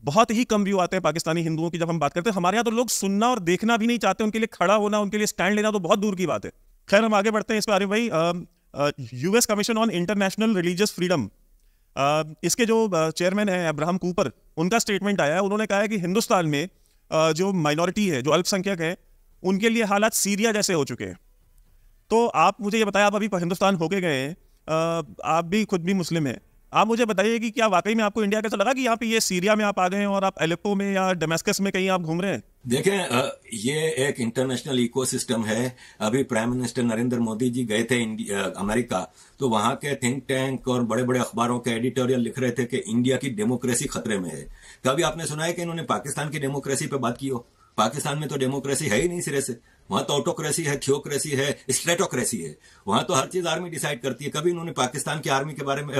बहुत ही कम व्यू आते हैं पाकिस्तानी हिंदुओं की जब हम बात करते हैं। हमारे यहाँ तो लोग सुनना और देखना भी नहीं चाहते, उनके लिए खड़ा होना, उनके लिए स्टैंड लेना तो बहुत दूर की बात है। खैर हम आगे बढ़ते हैं इस पर। भाई US commission on international religious freedom, इसके जो चेयरमैन है अब्राहम कूपर, उनका स्टेटमेंट आया है। उन्होंने कहा है कि हिंदुस्तान में जो माइनॉरिटी है, जो अल्पसंख्यक है, उनके लिए हालात सीरिया जैसे हो चुके हैं। तो आप मुझे ये बताया, आप अभी हिंदुस्तान होके गए हैं, आप भी खुद भी मुस्लिम हैं, आप मुझे बताइए कि क्या वाकई में आपको इंडिया कैसा लगा कि यहाँ पे ये सीरिया में आप आ गए हैं और आप एलेप्पो में या डेमास्कस में कहीं आप घूम रहे हैं? देखें, ये एक इंटरनेशनल इकोसिस्टम है। अभी प्राइम मिनिस्टर नरेंद्र मोदी जी गए थे अमेरिका, तो वहां के थिंक टैंक और बड़े बड़े अखबारों के एडिटोरियल लिख रहे थे कि इंडिया की डेमोक्रेसी खतरे में है। कभी आपने सुना है कि इन्होंने पाकिस्तान की डेमोक्रेसी पे बात की हो? पाकिस्तान में तो डेमोक्रेसी है ही नहीं सिरे से। वहां तो ऑटोक्रेसी है, थियोक्रेसी है, स्ट्रेटोक्रेसी है। वहां तो हर चीज आर्मी डिसाइड करती है। कभी इन्होंने पाकिस्तान की आर्मी के बारे में,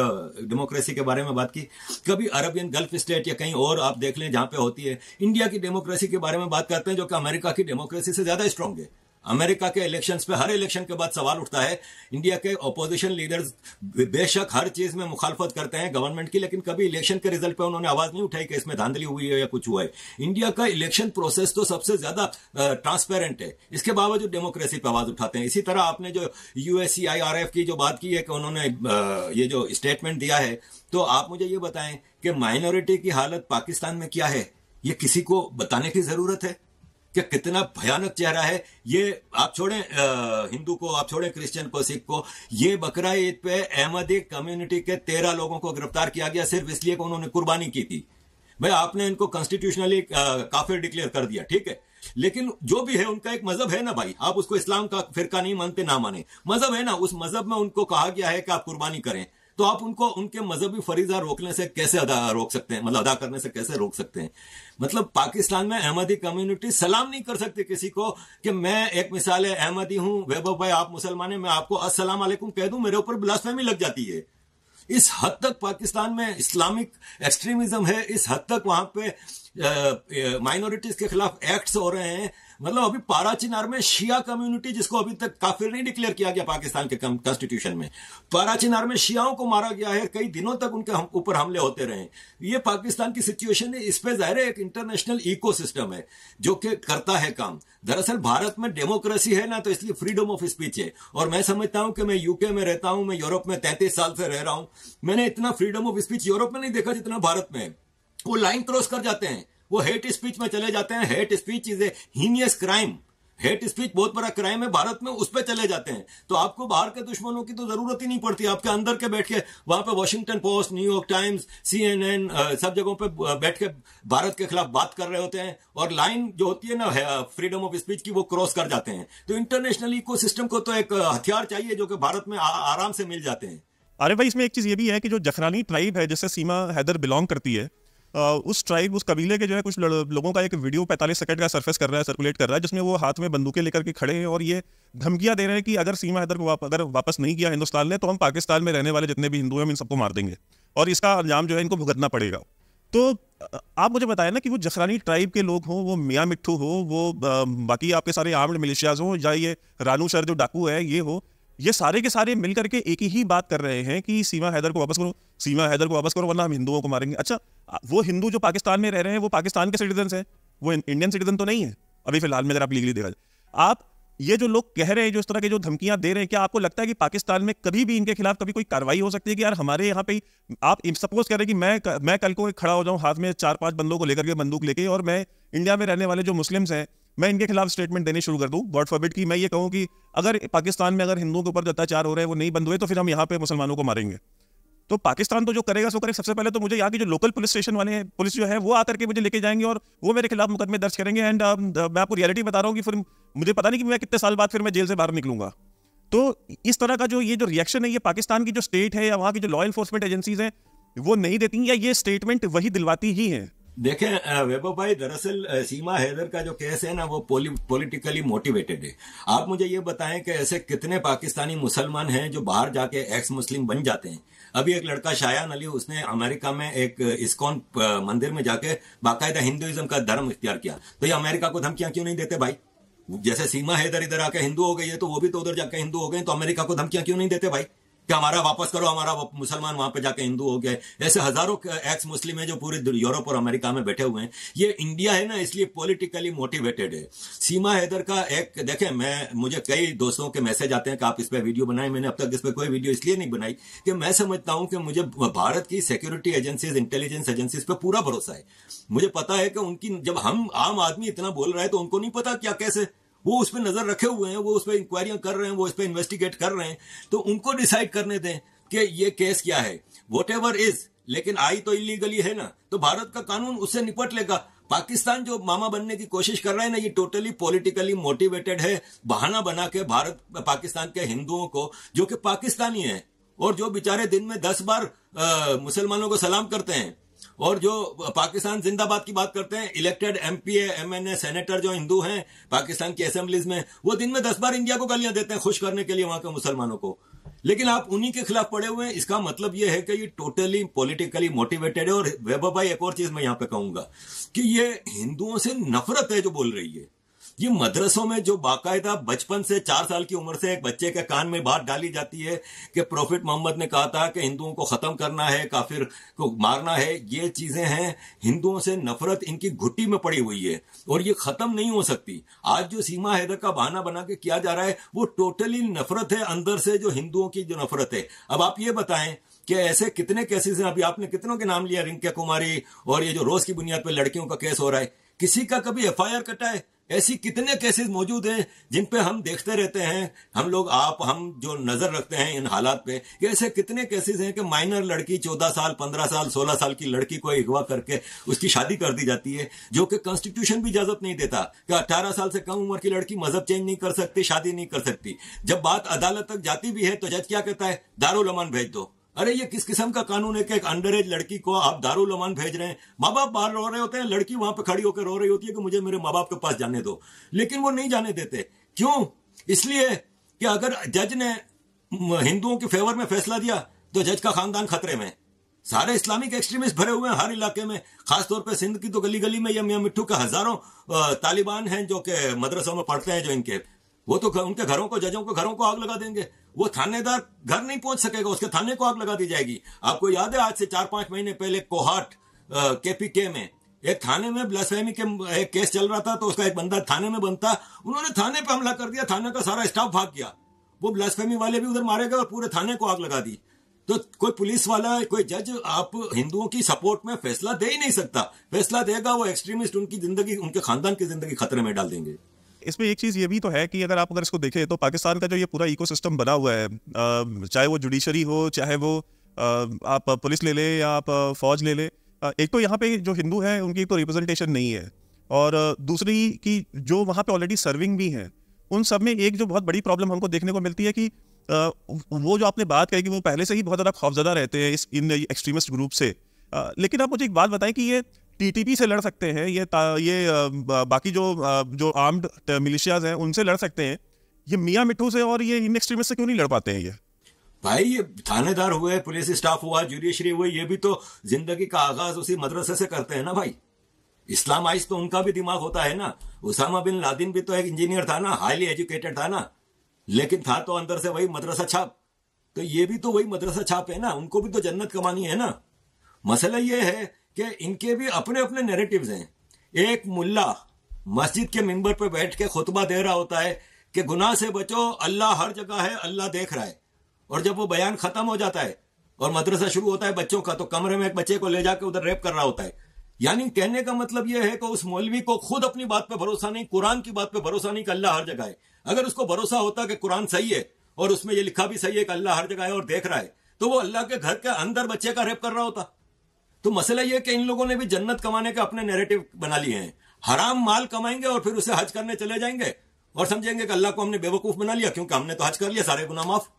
डेमोक्रेसी के बारे में बात की? कभी अरबियन गल्फ स्टेट या कहीं और आप देख लें जहां पे होती है। इंडिया की डेमोक्रेसी के बारे में बात करते हैं जो कि अमेरिका की डेमोक्रेसी से ज्यादा स्ट्रांग है। अमेरिका के इलेक्शंस पे हर इलेक्शन के बाद सवाल उठता है। इंडिया के ऑपोजिशन लीडर्स बेशक हर चीज में मुखालफत करते हैं गवर्नमेंट की, लेकिन कभी इलेक्शन के रिजल्ट पे उन्होंने आवाज नहीं उठाई कि इसमें धांधली हुई है या कुछ हुआ है। इंडिया का इलेक्शन प्रोसेस तो सबसे ज्यादा ट्रांसपेरेंट है, इसके बावजूद डेमोक्रेसी पे आवाज उठाते हैं। इसी तरह आपने जो USCIRF की जो बात की है कि उन्होंने ये जो स्टेटमेंट दिया है, तो आप मुझे ये बताएं कि माइनॉरिटी की हालत पाकिस्तान में क्या है? ये किसी को बताने की जरूरत है कि कितना भयानक चेहरा है ये? आप छोड़ें हिंदू को, आप छोड़ें क्रिश्चियन को, सिख को। ये बकरा ईद पे अहमदी कम्युनिटी के 13 लोगों को गिरफ्तार किया गया सिर्फ इसलिए कि उन्होंने कुर्बानी की थी। भाई आपने इनको कॉन्स्टिट्यूशनली काफिर डिक्लेयर कर दिया, ठीक है, लेकिन जो भी है उनका एक मजहब है ना भाई, आप उसको इस्लाम का फिरका नहीं मानते ना माने, मजहब है ना, उस मजहब में उनको कहा गया है कि आप कुर्बानी करें, तो आप उनको उनके मजहबी फरीजा रोकने से कैसे रोक सकते हैं, मतलब अदा करने से कैसे रोक सकते हैं। मतलब पाकिस्तान में अहमदी कम्युनिटी सलाम नहीं कर सकती किसी को कि मैं, एक मिसाल है, अहमदी हूं, वैभव भाई आप मुसलमान हैं, मैं आपको अस्सलाम वालेकुम कह दूं, मेरे ऊपर ब्लास्फेमी लग जाती है। इस हद तक पाकिस्तान में इस्लामिक एक्सट्रीमिज्म है, इस हद तक वहां पे माइनॉरिटीज के खिलाफ एक्ट्स हो रहे हैं। मतलब अभी पाराचीनार में शिया कम्युनिटी, जिसको अभी तक काफिर नहीं डिक्लेयर किया गया पाकिस्तान के कॉन्स्टिट्यूशन में, पाराचीनार में शियाओं को मारा गया है, कई दिनों तक उनके ऊपर हमले होते रहे। ये पाकिस्तान की सिचुएशन है। इस पे जाहिर है एक इंटरनेशनल इकोसिस्टम है जो कि करता है काम। दरअसल भारत में डेमोक्रेसी है ना, तो इसलिए फ्रीडम ऑफ स्पीच है। और मैं समझता हूं कि मैं यूके में रहता हूं, मैं यूरोप में 33 साल से रह रहा हूं, मैंने इतना फ्रीडम ऑफ स्पीच यूरोप में नहीं देखा जितना भारत में है। वो लाइन क्रॉस कर जाते हैं, वो हेट स्पीच में चले जाते हैं। Hate speech is a heinous crime, hate speech बहुत बड़ा क्राइम है भारत में, उस पर चले जाते हैं। तो आपको बाहर के दुश्मनों की तो जरूरत ही नहीं पड़ती, आपके अंदर के बैठ के वहां पे Washington post, New York times, CNN सब जगहों पे बैठ के भारत के खिलाफ बात कर रहे होते हैं, और लाइन जो होती है ना फ्रीडम ऑफ स्पीच की, वो क्रॉस कर जाते हैं। तो इंटरनेशनल इकोसिस्टम को तो एक हथियार चाहिए जो कि भारत में आराम से मिल जाते हैं। अरे भाई, इसमें एक चीज ये भी है कि जो जखरानी ट्राइब है जिससे सीमा हैदर बिलोंग करती है, उस ट्राइब, उस कबीले के जो है कुछ लोगों का एक वीडियो 45 सेकंड का सर्फेस कर रहा है, सर्कुलेट कर रहा है, जिसमें वो हाथ में बंदूकें लेकर के खड़े हैं और ये धमकियां दे रहे हैं कि अगर सीमा हैदर को अगर वापस नहीं किया हिंदुस्तान ने, तो हम पाकिस्तान में रहने वाले जितने भी हिंदू हैं इन सबको मार देंगे और इसका अंजाम जो है इनको भुगतना पड़ेगा। तो आप मुझे बताएं ना कि वो जखरानी ट्राइब के लोग हों, वो मियाँ मिट्ठू हो, वो बाकी आपके सारे आर्म्ड मिलिशियाज हों, या ये रानू सर जो डाकू है ये हो, ये सारे के सारे मिलकर के एक ही बात कर रहे हैं कि सीमा हैदर को वापस करो, सीमा हैदर को वापस करो, वरना हम हिंदुओं को मारेंगे। अच्छा, वो हिंदू जो पाकिस्तान में रह रहे हैं वो पाकिस्तान के सिटीजन हैं, वो इंडियन सिटीजन तो नहीं है अभी फिलहाल में, अगर आप लीगली देखा जाए। आप ये जो लोग कह रहे हैं, जो इस तरह के जो धमकियां दे रहे हैं, क्या आपको लगता है कि पाकिस्तान में कभी भी इनके खिलाफ कभी कोई कार्रवाई हो सकती है कि यार हमारे यहाँ पे आप सपोज कह रहे हैं कि मैं कल को खड़ा हो जाऊं हाथ में 4-5 बंदों को लेकर के, बंदूक लेके, और मैं इंडिया में रहने वाले जो मुस्लिम्स हैं मैं इनके खिलाफ स्टेटमेंट देने शुरू कर दूं, गॉड फॉरबिड कि मैं ये कहूं कि अगर पाकिस्तान में अगर हिंदुओं के ऊपर अत्याचार हो रहे हैं वो नहीं बंद हुए तो फिर हम यहाँ पे मुसलमानों को मारेंगे। तो पाकिस्तान तो जो करेगा सो करे। सबसे पहले तो मुझे यहाँ की जो लोकल पुलिस स्टेशन वाले हैं, पुलिस जो है वो आकर के मुझे लेके जाएंगे और वो मेरे खिलाफ मुकदमे दर्ज करेंगे। एंड मैं आपको रियलिटी बता रहा हूँ कि फिर मुझे पता नहीं कि मैं कितने साल बाद फिर मैं जेल से बाहर निकलूंगा। तो इस तरह का जो ये जो रिएक्शन है, ये पाकिस्तान की जो स्टेट है या वहाँ की जो लॉ एनफोर्समेंट एजेंसीज हैं वो नहीं देती, या ये स्टेटमेंट वही दिलवाती ही है। देखें वैभव भाई, दरअसल सीमा हैदर का जो केस है ना वो पॉलिटिकली मोटिवेटेड है। आप मुझे ये बताएं कि ऐसे कितने पाकिस्तानी मुसलमान हैं जो बाहर जाके एक्स मुस्लिम बन जाते हैं। अभी एक लड़का शायान अली, उसने अमेरिका में एक इस्कॉन मंदिर में जाके बाकायदा हिंदुइज्म का धर्म इख्तियार किया। तो ये अमेरिका को धमकियां क्यों नहीं देते भाई? जैसे सीमा हैदर इधर आके हिंदू हो गई है तो वो भी तो उधर जाके हिंदू हो गए, तो अमेरिका को धमकियां क्यों नहीं देते भाई कि हमारा वापस करो, हमारा मुसलमान वहां पे जाके हिंदू हो गए। ऐसे हजारों एक्स मुस्लिम है जो पूरे यूरोप और अमेरिका में बैठे हुए हैं। ये इंडिया है ना, इसलिए पॉलिटिकली मोटिवेटेड है। सीमा हैदर का एक देखें, मुझे कई दोस्तों के मैसेज आते हैं कि आप इस पे वीडियो बनाएं। मैंने अब तक इस पे कोई वीडियो इसलिए नहीं बनाई कि मैं समझता हूं कि मुझे भारत की सिक्योरिटी एजेंसीज, इंटेलिजेंस एजेंसीज पे पूरा भरोसा है। मुझे पता है कि उनकी, जब हम आम आदमी इतना बोल रहा है तो उनको नहीं पता क्या कैसे, वो उस पर नजर रखे हुए हैं, वो उस पर इंक्वायरियां कर रहे हैं, वो उस पर इन्वेस्टिगेट कर रहे हैं। तो उनको डिसाइड करने दें कि ये केस क्या है, व्हाटएवर इज। लेकिन आई तो इलीगली है ना, तो भारत का कानून उससे निपट लेगा। पाकिस्तान जो मामा बनने की कोशिश कर रहा है ना, ये टोटली पॉलिटिकली मोटिवेटेड है। बहाना बना के भारत पाकिस्तान के हिंदुओं को, जो कि पाकिस्तानी है और जो बेचारे दिन में 10 बार मुसलमानों को सलाम करते हैं, और जो पाकिस्तान जिंदाबाद की बात करते हैं, इलेक्टेड MPA MNA सेनेटर जो हिंदू हैं पाकिस्तान की असेंबलीज में, वो दिन में 10 बार इंडिया को गालियां देते हैं खुश करने के लिए वहां के मुसलमानों को। लेकिन आप उन्हीं के खिलाफ पड़े हुए हैं। इसका मतलब यह है कि ये टोटली पॉलिटिकली मोटिवेटेड है। और वैभव भाई, एक और चीज मैं यहां पे कहूंगा कि ये हिंदुओं से नफरत है जो बोल रही है। ये मदरसों में जो बाकायदा बचपन से 4 साल की उम्र से एक बच्चे के कान में बात डाली जाती है कि प्रॉफिट मोहम्मद ने कहा था कि हिंदुओं को खत्म करना है, काफिर को मारना है, ये चीजें हैं। हिंदुओं से नफरत इनकी घुट्टी में पड़ी हुई है और ये खत्म नहीं हो सकती। आज जो सीमा हैदर का बहाना बना के किया जा रहा है वो टोटली नफरत है अंदर से, जो हिंदुओं की जो नफरत है। अब आप ये बताएं कि ऐसे कितने केसेस हैं, अभी आपने कितनों के नाम लिया, रिंकी कुमारी, और ये जो रोज की बुनियाद पर लड़कियों का केस हो रहा है, किसी का कभी FIR कटा है? ऐसी कितने केसेस मौजूद हैं जिन पे हम देखते रहते हैं, हम लोग हम जो नजर रखते हैं इन हालात पे, कि ऐसे कितने केसेस हैं कि माइनर लड़की 14 साल 15 साल 16 साल की लड़की को अगवा करके उसकी शादी कर दी जाती है, जो कि कॉन्स्टिट्यूशन भी इजाजत नहीं देता कि 18 साल से कम उम्र की लड़की मजहब चेंज नहीं कर सकती, शादी नहीं कर सकती। जब बात अदालत तक जाती भी है तो जज क्या कहता है, दारुल अमान भेज दो। अरे ये किस किस्म का कानून है कि एक अंडर एज लड़की को आप दारुल अमान भेज रहे हैं? माँ बाप बाहर रो रहे होते हैं, लड़की वहां पे खड़ी होकर रो रही होती है कि मुझे मेरे माँ बाप के पास जाने दो, लेकिन वो नहीं जाने देते। क्यों? इसलिए कि अगर जज ने हिंदुओं के फेवर में फैसला दिया तो जज का खानदान खतरे में। सारे इस्लामिक एक्सट्रीमिस्ट भरे हुए हैं हर इलाके में, खासतौर पर सिंध की तो गली गली में ये मियां मिट्ठू के हजारों तालिबान हैं जो कि मदरसों में पढ़ते हैं, जो इनके वो तो उनके घरों को, जजों के घरों को आग लगा देंगे। वो थानेदार घर नहीं पहुंच सकेगा, उसके थाने को आग लगा दी जाएगी। आपको याद है आज से 4-5 महीने पहले कोहाट केपीके में एक थाने में ब्लास्फेमी के एक केस चल रहा था, तो उसका एक बंदा थाने में बनता, उन्होंने थाने पे हमला कर दिया, थाने का सारा स्टाफ भाग गया, वो ब्लास्फेमी वाले भी उधर मारे गए और पूरे थाने को आग लगा दी। तो कोई पुलिस वाला, कोई जज आप हिंदुओं की सपोर्ट में फैसला दे ही नहीं सकता। फैसला देगा वो एक्सट्रीमिस्ट उनकी जिंदगी, उनके खानदान की जिंदगी खतरे में डाल देंगे। इसमें एक चीज़ ये भी तो है कि अगर इसको देखें तो पाकिस्तान का जो ये पूरा इकोसिस्टम बना हुआ है, चाहे वो जुडिशरी हो, चाहे वो आप पुलिस ले ले या आप फौज ले ले, एक तो यहाँ पे जो हिंदू हैं उनकी तो रिप्रेजेंटेशन नहीं है, और दूसरी कि जो वहाँ पे ऑलरेडी सर्विंग भी हैं उन सब में एक जो बहुत बड़ी प्रॉब्लम हमको देखने को मिलती है कि वो जो आपने बात कही कि वो पहले से ही बहुत ज़्यादा खौफजदा रहते हैं इन एक्सट्रीमिस्ट ग्रुप से। लेकिन आप मुझे एक बात बताएं कि ये टीटीपी से लड़ सकते हैं, ये बाकी जो आर्म्ड मिलिशियाज हैं उनसे लड़ सकते हैं, ये मियां मिट्ठू से और ये इन एक्सट्रीमिस्ट से क्यों नहीं लड़ पाते हैं? ये भाई ये थानेदार हुए, पुलिस स्टाफ हुआ, जुडिशरी हुई, ये भी तो जिंदगी का आगाज उसी मदरसे से करते हैं ना भाई। इस्लामाइज तो उनका भी दिमाग होता है ना। उसामा बिन लादेन भी तो एक इंजीनियर था ना, हाईली एजुकेटेड था ना, लेकिन था तो अंदर से वही मदरसा छाप। तो ये भी तो वही मदरसा छाप है ना, उनको भी तो जन्नत कमानी है ना। मसला ये है कि इनके भी अपने अपने नैरेटिव्स हैं। एक मुल्ला मस्जिद के मिंबर पे बैठ के खुतबा दे रहा होता है कि गुनाह से बचो, अल्लाह हर जगह है, अल्लाह देख रहा है, और जब वो बयान खत्म हो जाता है और मदरसा शुरू होता है बच्चों का, तो कमरे में एक बच्चे को ले जाकर उधर रेप कर रहा होता है। यानी कहने का मतलब यह है कि उस मौलवी को खुद अपनी बात पे भरोसा नहीं, कुरान की बात पे भरोसा नहीं कि अल्लाह हर जगह है। अगर उसको भरोसा होता कि कुरान सही है और उसमें यह लिखा भी सही है कि अल्लाह हर जगह है और देख रहा है, तो वो अल्लाह के घर के अंदर बच्चे का रेप कर रहा होता। तो मसला यह कि इन लोगों ने भी जन्नत कमाने के अपने नैरेटिव बना लिए हैं। हराम माल कमाएंगे और फिर उसे हज करने चले जाएंगे और समझेंगे कि अल्लाह को हमने बेवकूफ बना लिया क्योंकि हमने तो हज कर लिया, सारे गुनाह माफ।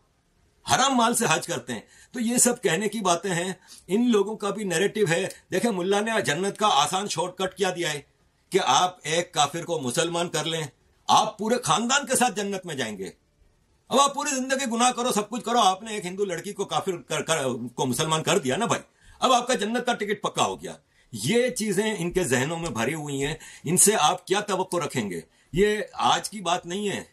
हराम माल से हज करते हैं। तो ये सब कहने की बातें हैं, इन लोगों का भी नैरेटिव है। देखें, मुल्ला ने जन्नत का आसान शॉर्टकट क्या दिया है कि आप एक काफिर को मुसलमान कर लें, आप पूरे खानदान के साथ जन्नत में जाएंगे। अब आप पूरी जिंदगी गुनाह करो, सब कुछ करो, आपने एक हिंदू लड़की को काफिर को मुसलमान कर दिया ना भाई, अब आपका जन्नत का टिकट पक्का हो गया। ये चीजें इनके जहनों में भरी हुई हैं, इनसे आप क्या तवक्को रखेंगे? ये आज की बात नहीं है,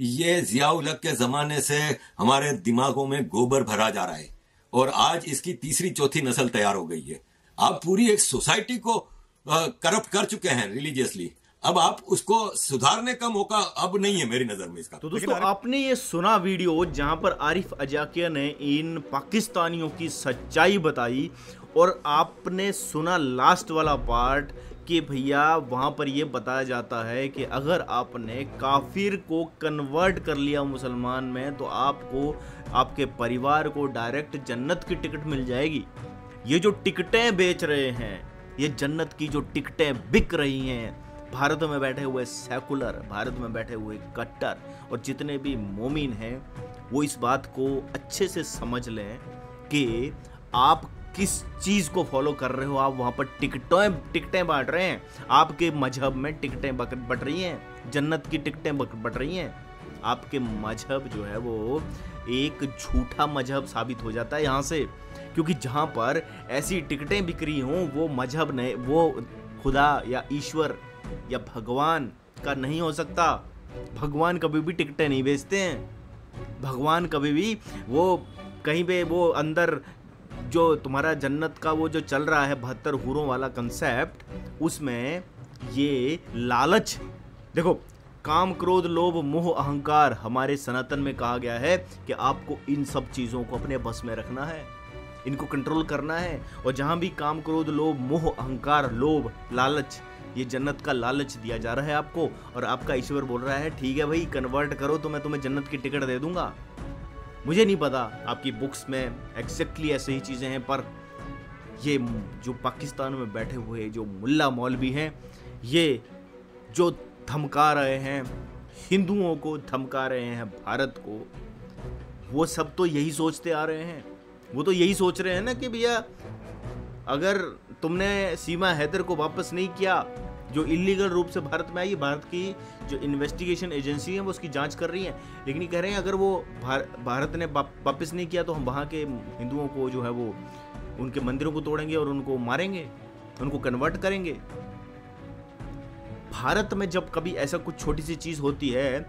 ये जियाउल हक के जमाने से हमारे दिमागों में गोबर भरा जा रहा है और आज इसकी तीसरी चौथी नस्ल तैयार हो गई है। आप पूरी एक सोसाइटी को करप्ट कर चुके हैं रिलीजियसली। अब आप उसको सुधारने का मौका अब नहीं है मेरी नजर में इसका। तो दोस्तों, आपने ये सुना वीडियो जहां पर आरिफ अजाकिया ने इन पाकिस्तानियों की सच्चाई बताई, और आपने सुना लास्ट वाला पार्ट कि भैया वहाँ पर ये बताया जाता है कि अगर आपने काफिर को कन्वर्ट कर लिया मुसलमान में तो आपको, आपके परिवार को डायरेक्ट जन्नत की टिकट मिल जाएगी। ये जो टिकटें बेच रहे हैं, ये जन्नत की जो टिकटें बिक रही हैं, भारत में बैठे हुए सेकुलर, भारत में बैठे हुए कट्टर और जितने भी मोमिन हैं, वो इस बात को अच्छे से समझ लें कि आप किस चीज़ को फॉलो कर रहे हो। आप वहाँ पर टिकटें बांट रहे हैं, आपके मजहब में टिकटें बट रही हैं, जन्नत की टिकटें बट रही हैं। आपके मजहब जो है वो एक झूठा मजहब साबित हो जाता है यहाँ से, क्योंकि जहाँ पर ऐसी टिकटें बिक्री हों वो मजहब नहीं, वो खुदा या ईश्वर या भगवान का नहीं हो सकता। भगवान कभी भी टिकटें नहीं बेचते हैं। भगवान कभी भी वो कहीं पे वो अंदर जो तुम्हारा जन्नत का वो जो चल रहा है 72 हूरों वाला कंसेप्ट, उसमें ये लालच, देखो, काम क्रोध लोभ मोह अहंकार हमारे सनातन में कहा गया है कि आपको इन सब चीज़ों को अपने बस में रखना है, इनको कंट्रोल करना है। और जहाँ भी काम क्रोध लोभ मोह अहंकार लोभ लालच ये जन्नत का लालच दिया जा रहा है आपको, और आपका ईश्वर बोल रहा है ठीक है भाई कन्वर्ट करो तो मैं तुम्हें जन्नत की टिकट दे दूंगा। मुझे नहीं पता आपकी बुक्स में एग्जैक्टली ऐसे ही चीज़ें हैं, पर ये जो पाकिस्तान में बैठे हुए जो मुल्ला मौलवी हैं, ये जो धमका रहे हैं हिंदुओं को, धमका रहे हैं भारत को, वो सब तो यही सोचते आ रहे हैं। वो तो यही सोच रहे हैं ना कि भैया अगर तुमने सीमा हैदर को वापस नहीं किया, जो इलीगल रूप से भारत में आई, भारत की जो इन्वेस्टिगेशन एजेंसी है वो उसकी जांच कर रही है, लेकिन ये कह रहे हैं अगर वो भारत ने वापस नहीं किया तो हम वहाँ के हिंदुओं को जो है वो उनके मंदिरों को तोड़ेंगे और उनको मारेंगे, उनको कन्वर्ट करेंगे। भारत में जब कभी ऐसा कुछ छोटी सी चीज़ होती है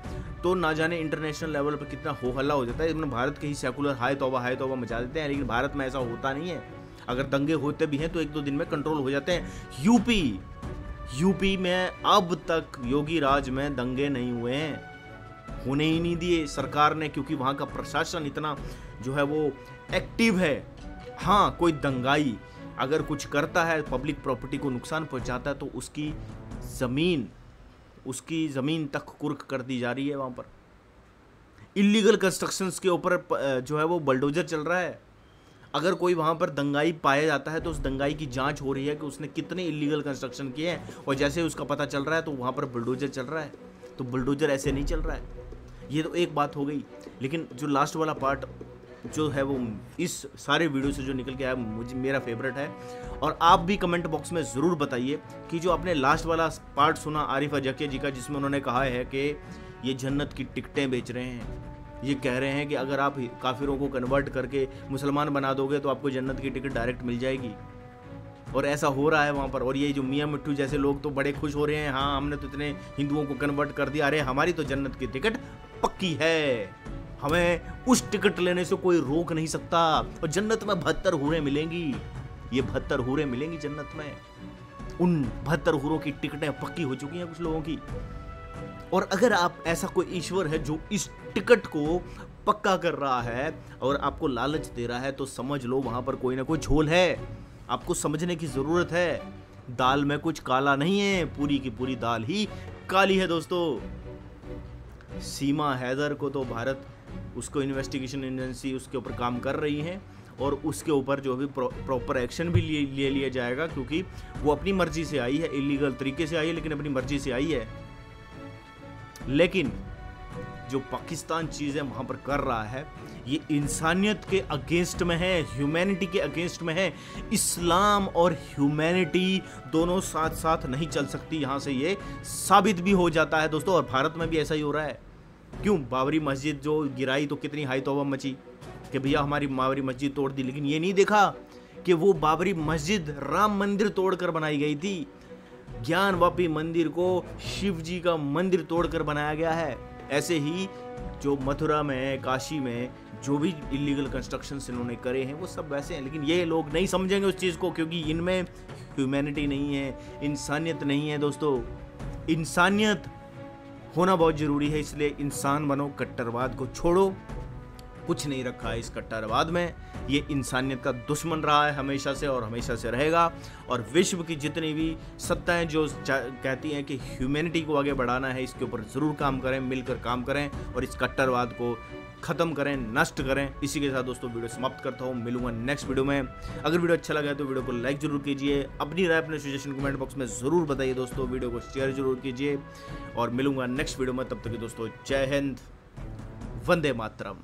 तो ना जाने इंटरनेशनल लेवल पर कितना हो हल्ला हो जाता है। भारत के ही सेकुलर हाय तौबा मचा देते हैं, लेकिन भारत में ऐसा होता नहीं है। अगर दंगे होते भी हैं तो 1-2 दिन में कंट्रोल हो जाते हैं। यूपी में अब तक योगी राज में दंगे नहीं हुए हैं, होने ही नहीं दिए सरकार ने, क्योंकि वहाँ का प्रशासन इतना जो है वो एक्टिव है। हाँ, कोई दंगाई अगर कुछ करता है, पब्लिक प्रॉपर्टी को नुकसान पहुंचाता है, तो उसकी ज़मीन तक कुर्क कर दी जा रही है। वहाँ पर इलीगल कंस्ट्रक्शंस के ऊपर जो है वो बलडोजर चल रहा है। अगर कोई वहाँ पर दंगाई पाया जाता है तो उस दंगाई की जांच हो रही है कि उसने कितने इलीगल कंस्ट्रक्शन किए हैं, और जैसे उसका पता चल रहा है तो वहाँ पर बुलडोजर चल रहा है। तो बुलडोजर ऐसे नहीं चल रहा है। ये तो एक बात हो गई, लेकिन जो लास्ट वाला पार्ट जो है वो इस सारे वीडियो से जो निकल के आया मेरा फेवरेट है। और आप भी कमेंट बॉक्स में ज़रूर बताइए कि जो आपने लास्ट वाला पार्ट सुना आरिफ अजकिया जी का, जिसमें उन्होंने कहा है कि ये जन्नत की टिकटें बेच रहे हैं, ये कह रहे हैं कि अगर आप काफिरों को कन्वर्ट करके मुसलमान बना दोगे तो आपको जन्नत की टिकट डायरेक्ट मिल जाएगी, और ऐसा हो रहा है वहाँ पर। और ये जो मियाँ मिट्टू जैसे लोग तो बड़े खुश हो रहे हैं, हाँ हमने तो इतने हिंदुओं को कन्वर्ट कर दिया, अरे हमारी तो जन्नत की टिकट पक्की है, हमें उस टिकट लेने से कोई रोक नहीं सकता, और जन्नत में 72 हूरें मिलेंगी। ये 72 हूरें मिलेंगी जन्नत में। उन 72 हूरों की टिकटें पक्की हो चुकी हैं कुछ लोगों की। और अगर आप ऐसा कोई ईश्वर है जो इस टिकट को पक्का कर रहा है और आपको लालच दे रहा है, तो समझ लो वहां पर कोई ना कोई झोल है। आपको समझने की जरूरत है, दाल में कुछ काला नहीं है, पूरी की पूरी दाल ही काली है दोस्तों। सीमा हैदर को तो भारत, उसको इन्वेस्टिगेशन एजेंसी उसके ऊपर काम कर रही है, और उसके ऊपर जो भी प्रॉपर एक्शन भी ले लिया जाएगा, क्योंकि वो अपनी मर्जी से आई है, इलीगल तरीके से आई है, लेकिन अपनी मर्जी से आई है। लेकिन जो पाकिस्तान चीज़ें वहाँ पर कर रहा है, ये इंसानियत के अगेंस्ट में है, ह्यूमैनिटी के अगेंस्ट में है। इस्लाम और ह्यूमैनिटी दोनों साथ साथ नहीं चल सकती, यहाँ से ये साबित भी हो जाता है दोस्तों। और भारत में भी ऐसा ही हो रहा है। क्यों? बाबरी मस्जिद जो गिराई तो कितनी हाई तौबा मची कि भैया हमारी बाबरी मस्जिद तोड़ दी, लेकिन ये नहीं देखा कि वो बाबरी मस्जिद राम मंदिर तोड़कर बनाई गई थी। ज्ञानवापी मंदिर को शिव जी का मंदिर तोड़कर बनाया गया है। ऐसे ही जो मथुरा में, काशी में जो भी इलीगल कंस्ट्रक्शंस इन्होंने करे हैं वो सब वैसे हैं, लेकिन ये लोग नहीं समझेंगे उस चीज़ को, क्योंकि इनमें ह्यूमैनिटी नहीं है, इंसानियत नहीं है दोस्तों। इंसानियत होना बहुत ज़रूरी है, इसलिए इंसान बनो, कट्टरवाद को छोड़ो। कुछ नहीं रखा है इस कट्टरवाद में, ये इंसानियत का दुश्मन रहा है हमेशा से और हमेशा से रहेगा। और विश्व की जितनी भी सत्ताएं जो कहती हैं कि ह्यूमैनिटी को आगे बढ़ाना है, इसके ऊपर ज़रूर काम करें, मिलकर काम करें और इस कट्टरवाद को ख़त्म करें, नष्ट करें। इसी के साथ दोस्तों वीडियो समाप्त करता हूँ, मिलूंगा नेक्स्ट वीडियो में। अगर वीडियो अच्छा लगा है तो वीडियो को लाइक जरूर कीजिए, अपनी राय अपने सजेशन कमेंट बॉक्स में ज़रूर बताइए दोस्तों, वीडियो को शेयर जरूर कीजिए, और मिलूंगा नेक्स्ट वीडियो में। तब तक दोस्तों जय हिंद, वंदे मातरम।